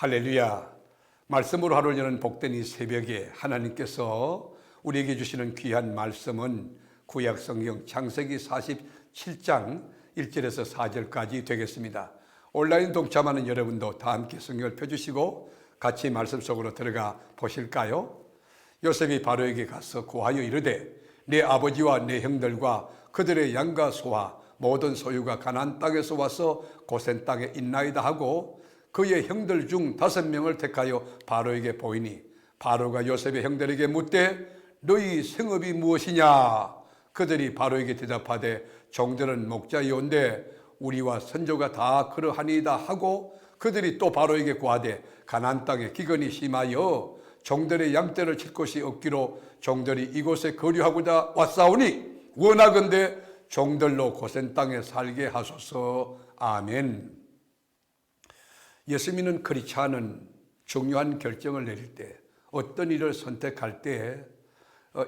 할렐루야. 말씀으로 하루를 여는 복된 이 새벽에 하나님께서 우리에게 주시는 귀한 말씀은 구약성경 창세기 47장 1절에서 4절까지 되겠습니다. 온라인 동참하는 여러분도 다 함께 성경을 펴주시고 같이 말씀 속으로 들어가 보실까요? 요셉이 바로에게 가서 고하여 이르되 내 아버지와 내 형들과 그들의 양과 소와 모든 소유가 가나안 땅에서 와서 고센 땅에 있나이다 하고 그의 형들 중 5명을 택하여 바로에게 보이니 바로가 요셉의 형들에게 묻되 너희 생업이 무엇이냐? 그들이 바로에게 대답하되 종들은 목자이온데 우리와 선조가 다 그러하니이다 하고 그들이 또 바로에게 고하되 가나안 땅에 기근이 심하여 종들의 양떼를 칠 곳이 없기로 종들이 이곳에 거류하고자 왔사오니 원하건대 종들로 고센 땅에 살게 하소서. 아멘. 예수님은 크리스찬은 중요한 결정을 내릴 때, 어떤 일을 선택할 때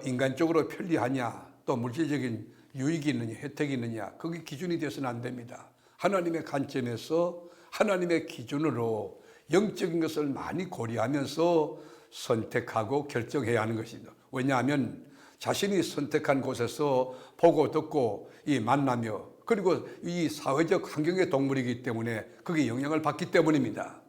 인간적으로 편리하냐, 또 물질적인 유익이 있느냐, 혜택이 있느냐, 그게 기준이 되어서는 안 됩니다. 하나님의 관점에서 하나님의 기준으로 영적인 것을 많이 고려하면서 선택하고 결정해야 하는 것입니다. 왜냐하면 자신이 선택한 곳에서 보고 듣고 만나며 그리고 이 사회적 환경의 동물이기 때문에 그게 영향을 받기 때문입니다.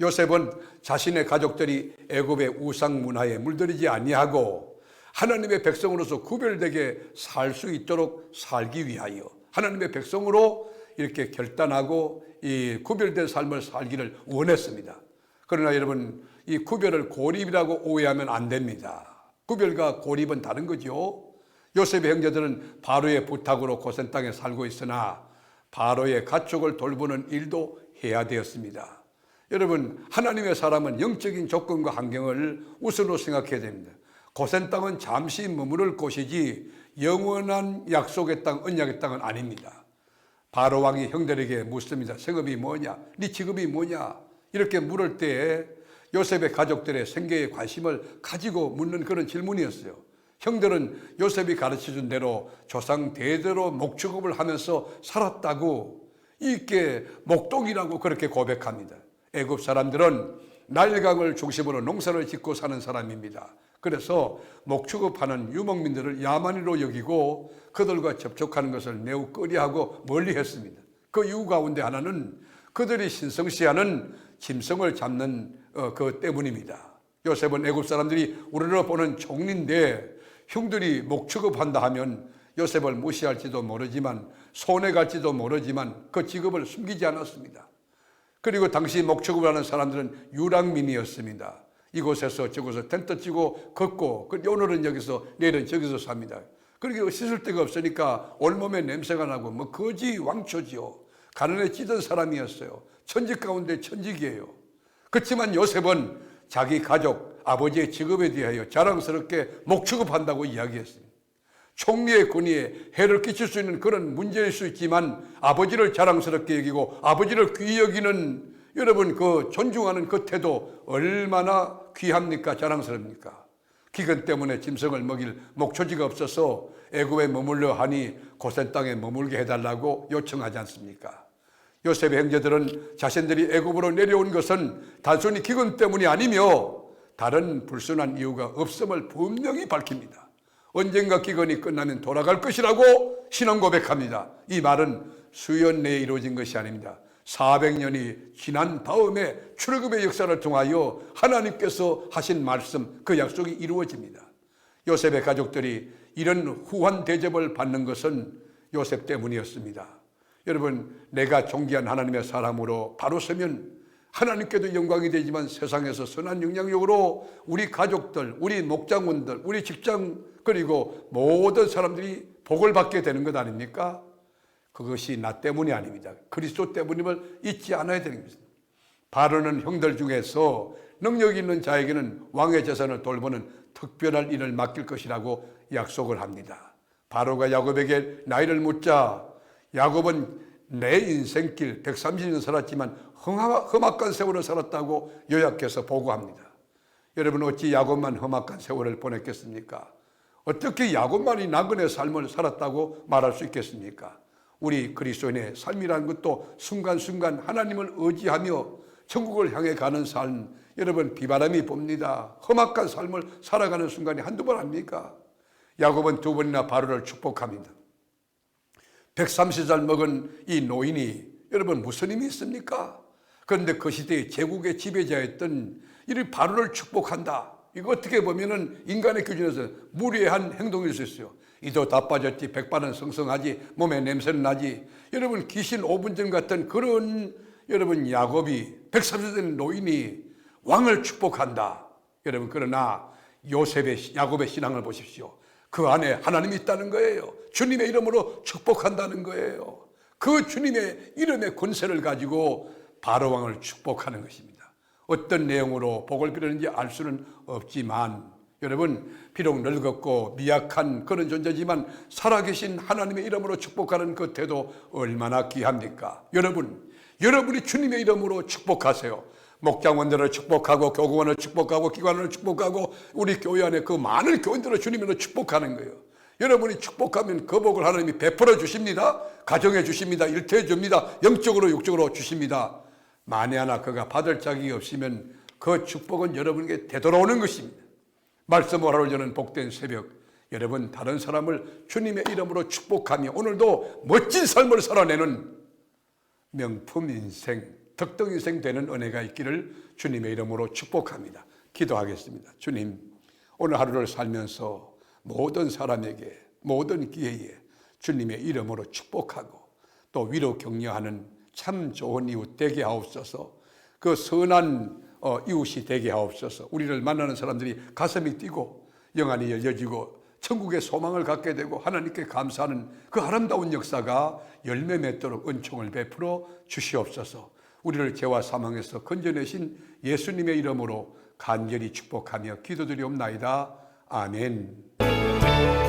요셉은 자신의 가족들이 애굽의 우상 문화에 물들이지 아니하고 하나님의 백성으로서 구별되게 살 수 있도록 살기 위하여 하나님의 백성으로 이렇게 결단하고 이 구별된 삶을 살기를 원했습니다. 그러나 여러분, 이 구별을 고립이라고 오해하면 안 됩니다. 구별과 고립은 다른 거죠. 요셉의 형제들은 바로의 부탁으로 고센 땅에 살고 있으나 바로의 가축을 돌보는 일도 해야 되었습니다. 여러분, 하나님의 사람은 영적인 조건과 환경을 우선으로 생각해야 됩니다. 고센 땅은 잠시 머무를 곳이지 영원한 약속의 땅, 언약의 땅은 아닙니다. 바로 왕이 형들에게 묻습니다. 생업이 뭐냐? 네 직업이 뭐냐? 이렇게 물을 때 요셉의 가족들의 생계에 관심을 가지고 묻는 그런 질문이었어요. 형들은 요셉이 가르쳐준 대로 조상 대대로 목축업을 하면서 살았다고, 이게 목동이라고 그렇게 고백합니다. 애굽 사람들은 나일강을 중심으로 농사를 짓고 사는 사람입니다. 그래서 목축업하는 유목민들을 야만이로 여기고 그들과 접촉하는 것을 매우 꺼려하고 멀리했습니다. 그 이유 가운데 하나는 그들이 신성시하는 짐승을 잡는 그 때문입니다. 요셉은 애굽 사람들이 우리로 보는 종인데 형들이 목축업한다 하면 요셉을 무시할지도 모르지만 손해 갈지도 모르지만 그 직업을 숨기지 않았습니다. 그리고 당시 목축업을 하는 사람들은 유랑민이었습니다. 이곳에서 저곳에서 텐트 치고 걷고 오늘은 여기서 내일은 저기서 삽니다. 그렇게 씻을 데가 없으니까 온몸에 냄새가 나고 거지 왕초지요. 가난에 찌든 사람이었어요. 천직 가운데 천직이에요. 그렇지만 요셉은 자기 가족 아버지의 직업에 대하여 자랑스럽게 목축업한다고 이야기했습니다. 총리의 권위에 해를 끼칠 수 있는 그런 문제일 수 있지만 아버지를 자랑스럽게 여기고 아버지를 귀히 여기는 여러분 그 존중하는 그 태도 얼마나 귀합니까? 자랑스럽습니까? 기근 때문에 짐승을 먹일 목초지가 없어서 애굽에 머물러 하니 고센 땅에 머물게 해달라고 요청하지 않습니까? 요셉의 형제들은 자신들이 애굽으로 내려온 것은 단순히 기근 때문이 아니며 다른 불순한 이유가 없음을 분명히 밝힙니다. 언젠가 기근이 끝나면 돌아갈 것이라고 신앙 고백합니다. 이 말은 수년 내에 이루어진 것이 아닙니다. 400년이 지난 다음에 출애굽의 역사를 통하여 하나님께서 하신 말씀, 그 약속이 이루어집니다. 요셉의 가족들이 이런 후한 대접을 받는 것은 요셉 때문이었습니다. 여러분, 내가 존귀한 하나님의 사람으로 바로 서면 하나님께도 영광이 되지만 세상에서 선한 영향력으로 우리 가족들, 우리 목장원들, 우리 직장 그리고 모든 사람들이 복을 받게 되는 것 아닙니까? 그것이 나 때문이 아닙니다. 그리스도 때문임을 잊지 않아야 되는 것입니다. 바로는 형들 중에서 능력 있는 자에게는 왕의 재산을 돌보는 특별한 일을 맡길 것이라고 약속을 합니다. 바로가 야곱에게 나이를 묻자 야곱은 내 인생길 130년 살았지만 험악한 세월을 살았다고 요약해서 보고합니다. 여러분, 어찌 야곱만 험악한 세월을 보냈겠습니까? 어떻게 야곱만이 나그네 삶을 살았다고 말할 수 있겠습니까? 우리 그리스도인의 삶이라는 것도 순간순간 하나님을 의지하며 천국을 향해 가는 삶, 여러분 비바람이 붑니다. 험악한 삶을 살아가는 순간이 한두 번 아닙니까? 야곱은 두 번이나 바로를 축복합니다. 130살 먹은 이 노인이 여러분 무슨 힘이 있습니까? 그런데 그 시대의 제국의 지배자였던 이 바로를 축복한다. 이거 어떻게 보면은 인간의 기준에서 무례한 행동일 수 있어요. 이도 다 빠졌지 백발은 성성하지 몸에 냄새는 나지. 여러분 귀신 5분 전 같은 그런 여러분 야곱이 130세 노인이 왕을 축복한다. 여러분 그러나 야곱의 신앙을 보십시오. 그 안에 하나님이 있다는 거예요. 주님의 이름으로 축복한다는 거예요. 그 주님의 이름의 권세를 가지고 바로 왕을 축복하는 것입니다. 어떤 내용으로 복을 빌었는지 알 수는 없지만 여러분 비록 늙었고 미약한 그런 존재지만 살아계신 하나님의 이름으로 축복하는 그 태도 얼마나 귀합니까? 여러분이 주님의 이름으로 축복하세요. 목장원들을 축복하고 교구원을 축복하고 기관을 축복하고 우리 교회 안에 그 많은 교인들을 주님으로 축복하는 거예요. 여러분이 축복하면 그 복을 하나님이 베풀어 주십니다. 가정해 주십니다. 일터해 줍니다. 영적으로 육적으로 주십니다. 만에 하나 그가 받을 자격이 없으면 그 축복은 여러분에게 되돌아오는 것입니다. 말씀을 하러 저는 복된 새벽, 여러분 다른 사람을 주님의 이름으로 축복하며 오늘도 멋진 삶을 살아내는 명품 인생, 덕덕 인생 되는 은혜가 있기를 주님의 이름으로 축복합니다. 기도하겠습니다. 주님, 오늘 하루를 살면서 모든 사람에게 모든 기회에 주님의 이름으로 축복하고 또 위로 격려하는 참 좋은 이웃 되게 하옵소서. 그 선한 이웃이 되게 하옵소서. 우리를 만나는 사람들이 가슴이 뛰고 영안이 열려지고 천국의 소망을 갖게 되고 하나님께 감사하는 그 아름다운 역사가 열매 맺도록 은총을 베풀어 주시옵소서. 우리를 죄와 사망에서 건져내신 예수님의 이름으로 간절히 축복하며 기도드리옵나이다. 아멘.